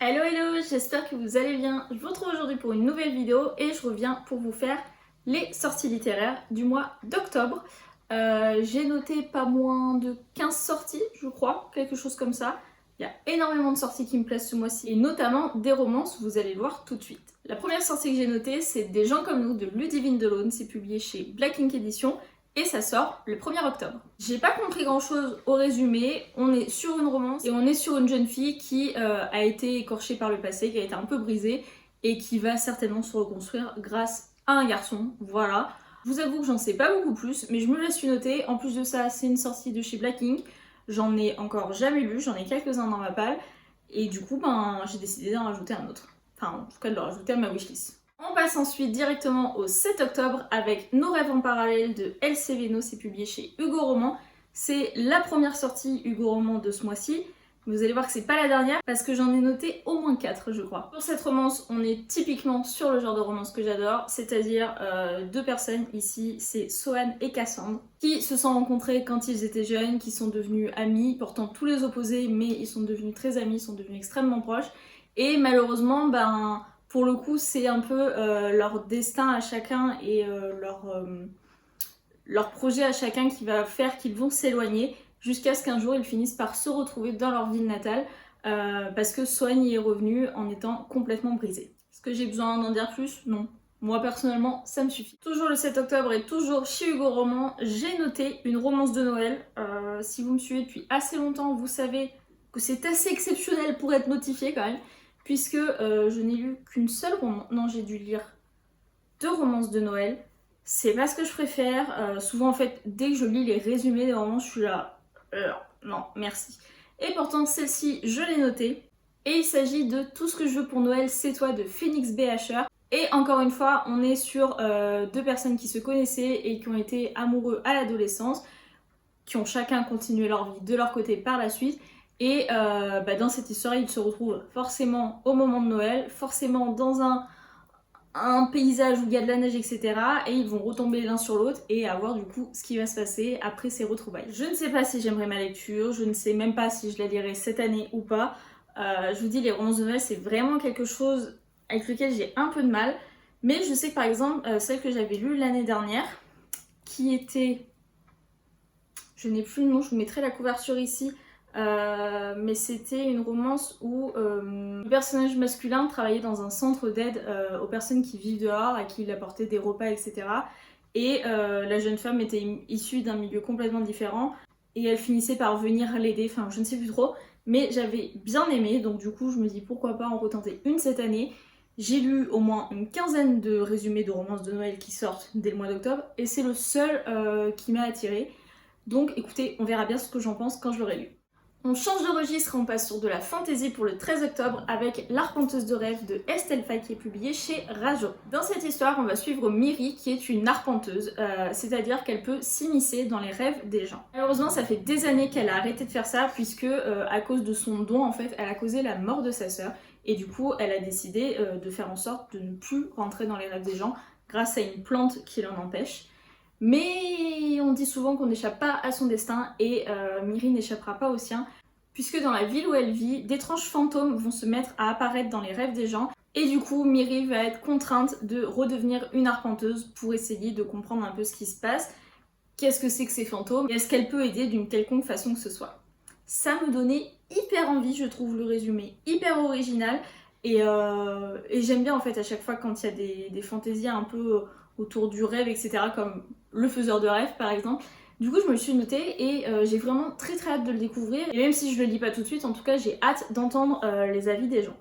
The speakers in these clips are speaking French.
Hello hello, j'espère que vous allez bien. Je vous retrouve aujourd'hui pour une nouvelle vidéo et je reviens pour vous faire les sorties littéraires du mois d'octobre. J'ai noté pas moins de 15 sorties, je crois, quelque chose comme ça. Il y a énormément de sorties qui me plaisent ce mois-ci, et notamment des romances, vous allez le voir tout de suite. La première sortie que j'ai notée, c'est Des gens comme nous de Ludivine Delaune, c'est publié chez Black Ink Edition. Et ça sort le 1er octobre. J'ai pas compris grand chose au résumé, on est sur une romance et on est sur une jeune fille qui a été écorchée par le passé, qui a été un peu brisée et qui va certainement se reconstruire grâce à un garçon, voilà. Je vous avoue que j'en sais pas beaucoup plus, mais je me la suis notée. En plus de ça, c'est une sortie de chez Black Ink, j'en ai encore jamais lu, j'en ai quelques-uns dans ma palle et du coup j'ai décidé d'en rajouter un autre. Enfin en tout cas de le rajouter à ma wishlist. On passe ensuite directement au 7 octobre avec Nos rêves en parallèle de Elsie Veno, c'est publié chez Hugo Roman. C'est la première sortie Hugo Roman de ce mois-ci. Vous allez voir que c'est pas la dernière parce que j'en ai noté au moins 4 je crois. Pour cette romance, on est typiquement sur le genre de romance que j'adore, c'est-à-dire deux personnes ici, c'est Sohan et Cassandre, qui se sont rencontrés quand ils étaient jeunes, qui sont devenus amis, pourtant tous les opposés, mais ils sont devenus très amis, ils sont devenus extrêmement proches. Et malheureusement, pour le coup, c'est un peu leur destin à chacun et leur projet à chacun qui va faire qu'ils vont s'éloigner jusqu'à ce qu'un jour ils finissent par se retrouver dans leur ville natale parce que Sohan y est revenu en étant complètement brisé. Est-ce que j'ai besoin d'en dire plus? Non. Moi personnellement, ça me suffit. Toujours le 7 octobre et toujours chez Hugo Roman, j'ai noté une romance de Noël. Si vous me suivez depuis assez longtemps, vous savez que c'est assez exceptionnel pour être notifié quand même, puisque je n'ai lu qu'une seule romance. Non, j'ai dû lire 2 romances de Noël. C'est pas ce que je préfère. Souvent, en fait, dès que je lis les résumés des romans, je suis là. Non, merci. Et pourtant, celle-ci, je l'ai notée. Et il s'agit de Tout ce que je veux pour Noël, c'est toi de Phoenix B. Asher. Et encore une fois, on est sur 2 personnes qui se connaissaient et qui ont été amoureux à l'adolescence, qui ont chacun continué leur vie de leur côté par la suite. Et dans cette histoire, ils se retrouvent forcément au moment de Noël, forcément dans un paysage où il y a de la neige, etc. Et ils vont retomber l'un sur l'autre et avoir du coup ce qui va se passer après ces retrouvailles. Je ne sais pas si j'aimerais ma lecture, je ne sais même pas si je la lirai cette année ou pas. Je vous dis, les romances de Noël, c'est vraiment quelque chose avec lequel j'ai un peu de mal. Mais je sais que par exemple, celle que j'avais lue l'année dernière, qui était... Je n'ai plus le nom, je vous mettrai la couverture ici. Mais c'était une romance où le personnage masculin travaillait dans un centre d'aide aux personnes qui vivent dehors, à qui il apportait des repas, etc. Et la jeune femme était issue d'un milieu complètement différent et elle finissait par venir l'aider, enfin je ne sais plus trop, mais j'avais bien aimé, donc du coup je me dis pourquoi pas en retenter une cette année. J'ai lu au moins une quinzaine de résumés de romances de Noël qui sortent dès le mois d'octobre et c'est le seul qui m'a attirée. Donc écoutez, on verra bien ce que j'en pense quand je l'aurai lu. On change de registre et on passe sur de la fantasy pour le 13 octobre avec L'Arpenteuse de rêve de Estelle Faye qui est publié chez Rajo. Dans cette histoire, on va suivre Miri qui est une arpenteuse, c'est-à-dire qu'elle peut s'immiscer dans les rêves des gens. Malheureusement, ça fait des années qu'elle a arrêté de faire ça puisque à cause de son don, en fait, elle a causé la mort de sa sœur et du coup, elle a décidé de faire en sorte de ne plus rentrer dans les rêves des gens grâce à une plante qui l'en empêche. Mais on dit souvent qu'on n'échappe pas à son destin et Miri n'échappera pas au sien, puisque dans la ville où elle vit, d'étranges fantômes vont se mettre à apparaître dans les rêves des gens et du coup Miri va être contrainte de redevenir une arpenteuse pour essayer de comprendre un peu ce qui se passe, qu'est-ce que c'est que ces fantômes et est-ce qu'elle peut aider d'une quelconque façon que ce soit. Ça me donnait hyper envie, je trouve le résumé hyper original et j'aime bien en fait à chaque fois quand il y a des fantaisies un peu autour du rêve, etc. comme Le Faiseur de rêve par exemple. Du coup je me le suis notée et j'ai vraiment très hâte de le découvrir. Et même si je le lis pas tout de suite, en tout cas j'ai hâte d'entendre les avis des gens.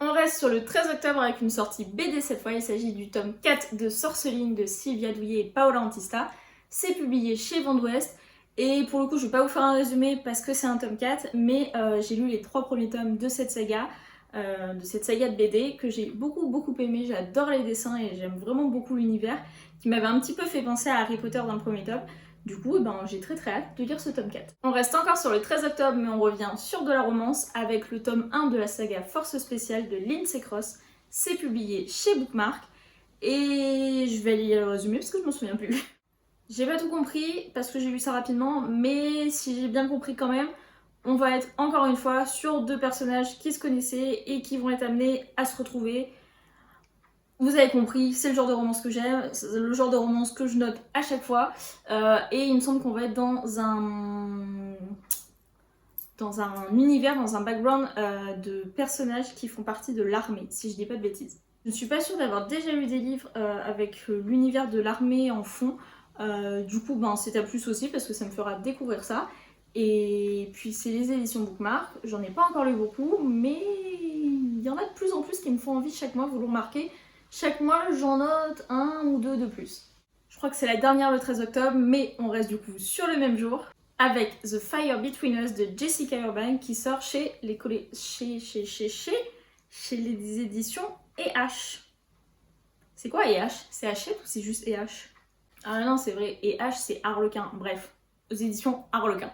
On reste sur le 13 octobre avec une sortie BD cette fois, il s'agit du tome 4 de Sorceline de Sylvia Douillet et Paola Antista. C'est publié chez Vent d'Ouest. Et pour le coup, je vais pas vous faire un résumé parce que c'est un tome 4, mais j'ai lu les 3 premiers tomes de cette saga de BD que j'ai beaucoup aimé. J'adore les dessins et j'aime vraiment beaucoup l'univers qui m'avait un petit peu fait penser à Harry Potter dans le premier tome. Du coup, j'ai très hâte de lire ce tome 4. On reste encore sur le 13 octobre, mais on revient sur de la romance avec le tome 1 de la saga Force Spéciale de Lindsay Cross. C'est publié chez Bookmark et je vais lire le résumé parce que je m'en souviens plus. J'ai pas tout compris parce que j'ai lu ça rapidement, mais si j'ai bien compris quand même, On va être encore une fois sur deux personnages qui se connaissaient et qui vont être amenés à se retrouver. Vous avez compris, c'est le genre de romance que j'aime, c'est le genre de romance que je note à chaque fois. Et il me semble qu'on va être dans un univers, dans un background de personnages qui font partie de l'armée, si je dis pas de bêtises. Je ne suis pas sûre d'avoir déjà lu des livres avec l'univers de l'armée en fond. Du coup, c'est à plus aussi parce que ça me fera découvrir ça. Et puis c'est les éditions Bookmark. J'en ai pas encore lu beaucoup, mais il y en a de plus en plus qui me font envie chaque mois, vous le remarquez. Chaque mois, j'en note un ou deux de plus. Je crois que c'est la dernière le 13 octobre, mais on reste du coup sur le même jour avec The Fire Between Us de Jessica Urban qui sort chez les les éditions EH. C'est quoi EH? C'est Hachette ou c'est juste EH? Ah non, c'est vrai, EH c'est Harlequin. Bref, aux éditions Harlequin.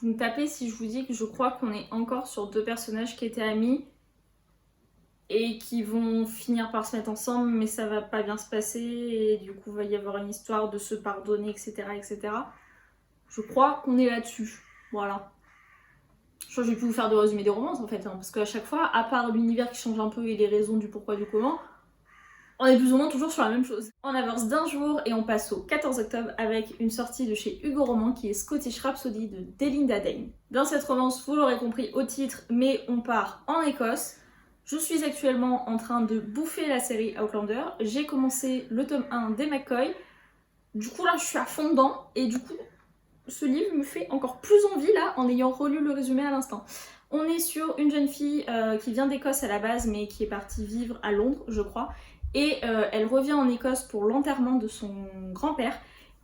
Vous me tapez si je vous dis que je crois qu'on est encore sur deux personnages qui étaient amis et qui vont finir par se mettre ensemble, mais ça va pas bien se passer et du coup va y avoir une histoire de se pardonner, etc. etc. Je crois qu'on est là-dessus. Voilà. Je crois que j'ai pu vous faire des résumés des romances en fait, parce qu'à chaque fois, à part l'univers qui change un peu et les raisons du pourquoi du comment, on est plus ou moins toujours sur la même chose. On avance d'un jour et on passe au 14 octobre avec une sortie de chez Hugo Roman qui est Scottish Rhapsody de Delinda Dane. Dans cette romance, vous l'aurez compris au titre, mais on part en Écosse. Je suis actuellement en train de bouffer la série Outlander. J'ai commencé le tome 1 des McCoy. Du coup là, je suis à fond dedans et du coup, ce livre me fait encore plus envie là en ayant relu le résumé à l'instant. On est sur une jeune fille qui vient d'Écosse à la base mais qui est partie vivre à Londres je crois et elle revient en Écosse pour l'enterrement de son grand-père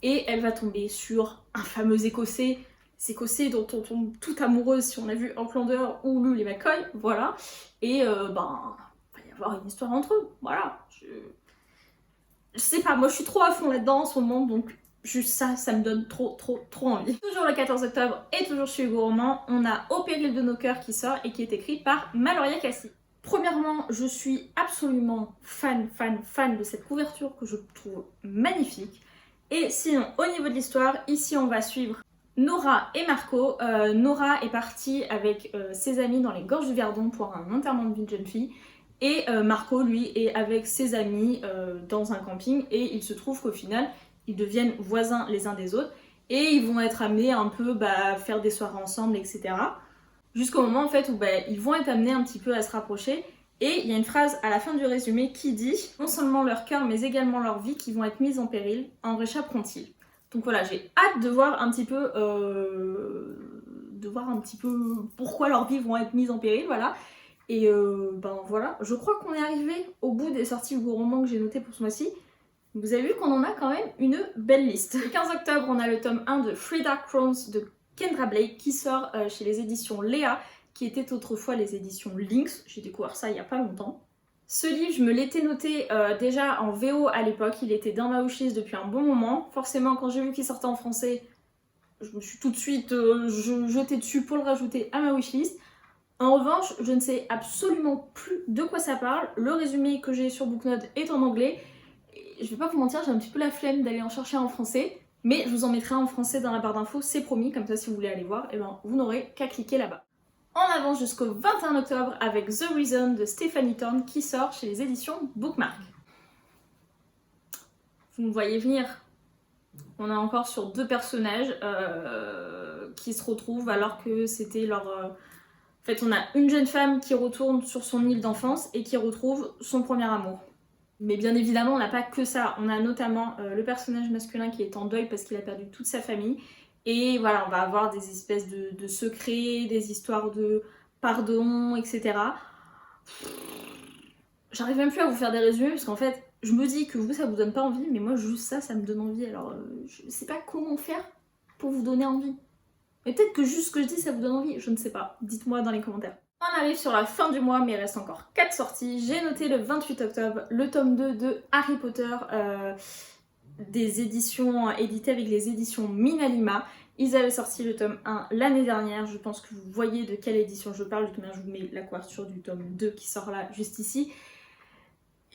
et elle va tomber sur un fameux Écossais, ces Écossais dont on tombe tout amoureuse si on a vu Outlander ou lu les McCoy, voilà, et il va y avoir une histoire entre eux, voilà. Je sais pas, moi je suis trop à fond là-dedans en ce moment donc juste ça me donne trop envie. Toujours le 14 octobre et toujours chez Hugo Roman, on a Au péril de nos cœurs qui sort et qui est écrit par Maloria Cassie. Premièrement, je suis absolument fan de cette couverture que je trouve magnifique. Et sinon, au niveau de l'histoire, ici on va suivre Nora et Marco. Nora est partie avec ses amis dans les gorges du Verdon pour un enterrement d'une jeune fille. Et Marco, lui, est avec ses amis dans un camping et il se trouve qu'au final, ils deviennent voisins les uns des autres et ils vont être amenés un peu à faire des soirées ensemble, etc. Jusqu'au moment en fait où ils vont être amenés un petit peu à se rapprocher et il y a une phrase à la fin du résumé qui dit « Non seulement leur cœur mais également leur vie qui vont être mises en péril, en réchapperont-ils » Donc voilà, j'ai hâte de voir un petit peu pourquoi leurs vies vont être mises en péril, voilà. Et voilà, je crois qu'on est arrivé au bout des sorties Hugo Roman que j'ai notées pour ce mois-ci. Vous avez vu qu'on en a quand même une belle liste. Le 15 octobre, on a le tome 1 de Three Dark Crowns de Kendra Blake qui sort chez les éditions Léa, qui étaient autrefois les éditions Lynx. J'ai découvert ça il y a pas longtemps. Ce livre, je me l'étais noté déjà en VO à l'époque, il était dans ma wishlist depuis un bon moment. Forcément, quand j'ai vu qu'il sortait en français, je me suis tout de suite jetée dessus pour le rajouter à ma wishlist. En revanche, je ne sais absolument plus de quoi ça parle. Le résumé que j'ai sur Booknote est en anglais. Et je vais pas vous mentir, j'ai un petit peu la flemme d'aller en chercher en français. Mais je vous en mettrai en français dans la barre d'infos, c'est promis. Comme ça, si vous voulez aller voir, vous n'aurez qu'à cliquer là-bas. On avance jusqu'au 21 octobre avec The Reason de Stephanie Thorne qui sort chez les éditions Bookmark. Vous me voyez venir. On est encore sur deux personnages qui se retrouvent alors que c'était leur... En fait, on a une jeune femme qui retourne sur son île d'enfance et qui retrouve son premier amour. Mais bien évidemment, on n'a pas que ça. On a notamment le personnage masculin qui est en deuil parce qu'il a perdu toute sa famille. Et voilà, on va avoir des espèces de secrets, des histoires de pardon, etc. J'arrive même plus à vous faire des résumés parce qu'en fait, je me dis que vous, ça vous donne pas envie, mais moi, juste ça me donne envie. Alors, je sais pas comment faire pour vous donner envie. Mais peut-être que juste ce que je dis, ça vous donne envie, je ne sais pas. Dites-moi dans les commentaires. On arrive sur la fin du mois, mais il reste encore 4 sorties. J'ai noté le 28 octobre le tome 2 de Harry Potter, des éditions éditées avec les éditions Minalima. Ils avaient sorti le tome 1 l'année dernière, je pense que vous voyez de quelle édition je parle. De toute manière, je vous mets la couverture du tome 2 qui sort là, juste ici.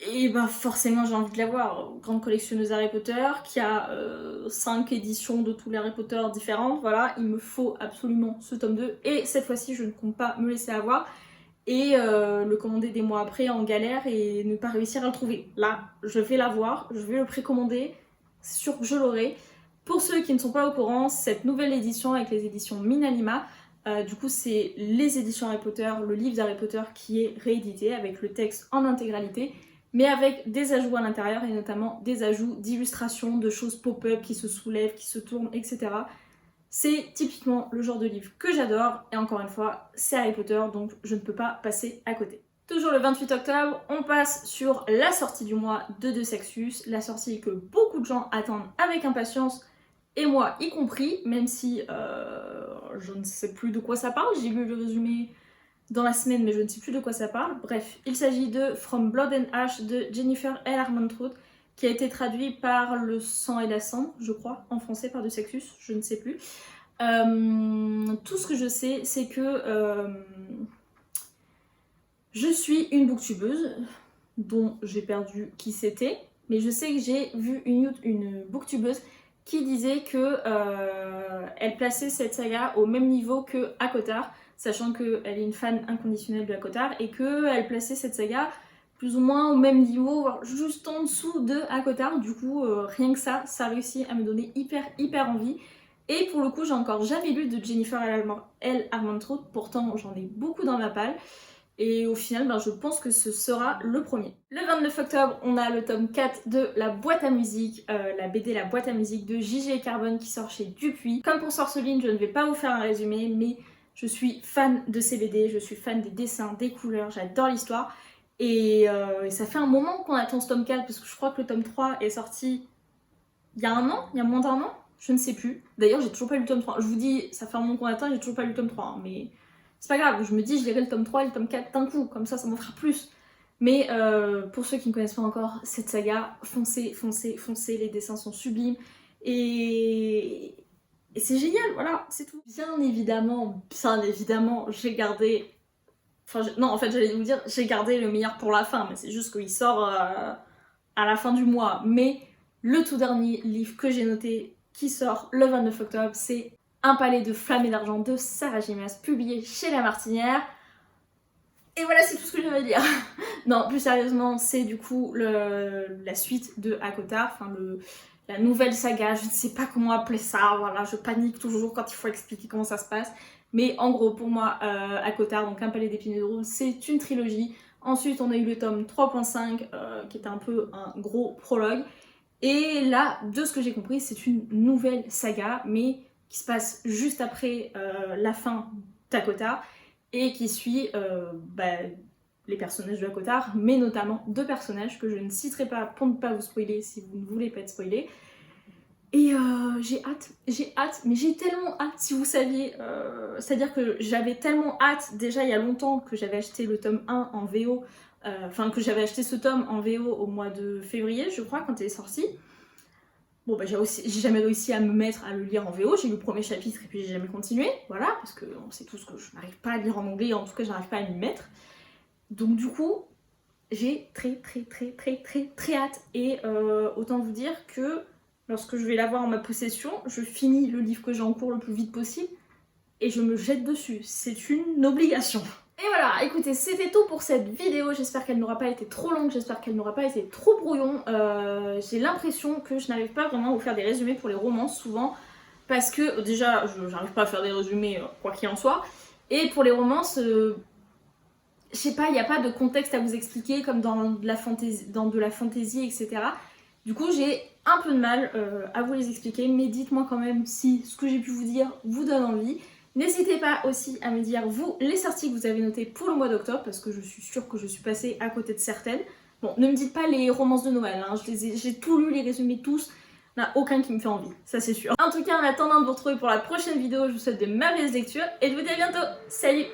Et bah forcément j'ai envie de l'avoir. Grande collectionneuse Harry Potter, qui a 5 éditions de tous les Harry Potter différentes, voilà, il me faut absolument ce tome 2. Et cette fois-ci je ne compte pas me laisser avoir et le commander des mois après en galère et ne pas réussir à le trouver. Là, je vais l'avoir, je vais le précommander, c'est sûr que je l'aurai. Pour ceux qui ne sont pas au courant, cette nouvelle édition avec les éditions Minalima, du coup c'est les éditions Harry Potter, le livre d'Harry Potter qui est réédité avec le texte en intégralité, mais avec des ajouts à l'intérieur et notamment des ajouts d'illustrations, de choses pop-up qui se soulèvent, qui se tournent, etc. C'est typiquement le genre de livre que j'adore, et encore une fois, c'est Harry Potter, donc je ne peux pas passer à côté. Toujours le 28 octobre, on passe sur la sortie du mois de De Sexus, la sortie que beaucoup de gens attendent avec impatience, et moi y compris, même si je ne sais plus de quoi ça parle, j'ai lu le résumé dans la semaine, mais je ne sais plus de quoi ça parle. Bref, il s'agit de From Blood and Ash de Jennifer L. Armentrout, qui a été traduit par Le sang et la cendre, je crois, en français par De Sexus, je ne sais plus. Tout ce que je sais, c'est que je suis une booktubeuse, dont j'ai perdu qui c'était, mais je sais que j'ai vu une booktubeuse qui disait que elle plaçait cette saga au même niveau que ACOTAR, sachant qu'elle est une fan inconditionnelle de ACOTAR, et qu'elle plaçait cette saga plus ou moins au même niveau, voire juste en dessous de ACOTAR. Du coup, rien que ça réussit à me donner hyper envie. Et pour le coup, j'ai encore jamais lu de Jennifer L. Armentrout, pourtant j'en ai beaucoup dans ma palle. Et au final, je pense que ce sera le premier. Le 29 octobre, on a le tome 4 de La Boîte à Musique, la BD La Boîte à Musique de J.G. Carbone qui sort chez Dupuis. Comme pour Sorceline, je ne vais pas vous faire un résumé, mais je suis fan de ces BD, je suis fan des dessins, des couleurs, j'adore l'histoire. Et ça fait un moment qu'on attend ce tome 4, parce que je crois que le tome 3 est sorti il y a un an, il y a moins d'un an, je ne sais plus. D'ailleurs, j'ai toujours pas lu le tome 3. Je vous dis, ça fait un moment qu'on attend, j'ai toujours pas lu le tome 3, hein, mais c'est pas grave, je me dis je lirai le tome 3 et le tome 4 d'un coup, comme ça m'en fera plus. Mais pour ceux qui ne connaissent pas encore cette saga, foncez, les dessins sont sublimes et c'est génial, voilà, c'est tout. Bien évidemment, j'ai gardé... non, en fait, j'allais vous dire, j'ai gardé le meilleur pour la fin, mais c'est juste qu'il sort à la fin du mois. Mais le tout dernier livre que j'ai noté, qui sort le 29 octobre, c'est Un palais de flammes et d'argent de Sarah J. Maas, publié chez La Martinière. Et voilà, c'est tout ce que j'avais à dire. Non, plus sérieusement, c'est du coup la suite de ACOTAR, enfin la nouvelle saga, je ne sais pas comment appeler ça, voilà, je panique toujours quand il faut expliquer comment ça se passe. Mais en gros, pour moi, ACOTAR, donc Un palais d'épines et de roses, c'est une trilogie. Ensuite, on a eu le tome 3.5, qui était un peu un gros prologue. Et là, de ce que j'ai compris, c'est une nouvelle saga, mais qui se passe juste après la fin d'ACOTAR et qui suit les personnages de ACOTAR, mais notamment deux personnages que je ne citerai pas pour ne pas vous spoiler si vous ne voulez pas être spoilé. Et j'ai hâte, mais j'ai tellement hâte, si vous saviez, c'est-à-dire que j'avais tellement hâte déjà il y a longtemps que j'avais acheté le tome 1 en VO, que j'avais acheté ce tome en VO au mois de février, je crois, quand il est sorti. Bon j'ai jamais réussi à me mettre à le lire en VO, j'ai lu le premier chapitre et puis j'ai jamais continué, voilà, parce que on sait tous que je n'arrive pas à lire en anglais, en tout cas j'arrive pas à m'y mettre. Donc du coup, j'ai très hâte, et autant vous dire que lorsque je vais l'avoir en ma possession, je finis le livre que j'ai en cours le plus vite possible et je me jette dessus, c'est une obligation. Et voilà, écoutez, c'était tout pour cette vidéo, j'espère qu'elle n'aura pas été trop longue, j'espère qu'elle n'aura pas été trop brouillon. J'ai l'impression que je n'arrive pas vraiment à vous faire des résumés pour les romances, souvent, parce que déjà, je n'arrive pas à faire des résumés, quoi qu'il en soit, et pour les romances, je sais pas, il n'y a pas de contexte à vous expliquer, comme dans de la fantaisie, etc. Du coup, j'ai un peu de mal à vous les expliquer, mais dites-moi quand même si ce que j'ai pu vous dire vous donne envie. N'hésitez pas aussi à me dire, vous, les sorties que vous avez notées pour le mois d'octobre, parce que je suis sûre que je suis passée à côté de certaines. Bon, ne me dites pas les romances de Noël, hein, j'ai tout lu, les résumés tous, il n'y en a aucun qui me fait envie, ça c'est sûr. En tout cas, en attendant de vous retrouver pour la prochaine vidéo, je vous souhaite de merveilleuses lectures, et je vous dis à bientôt. Salut!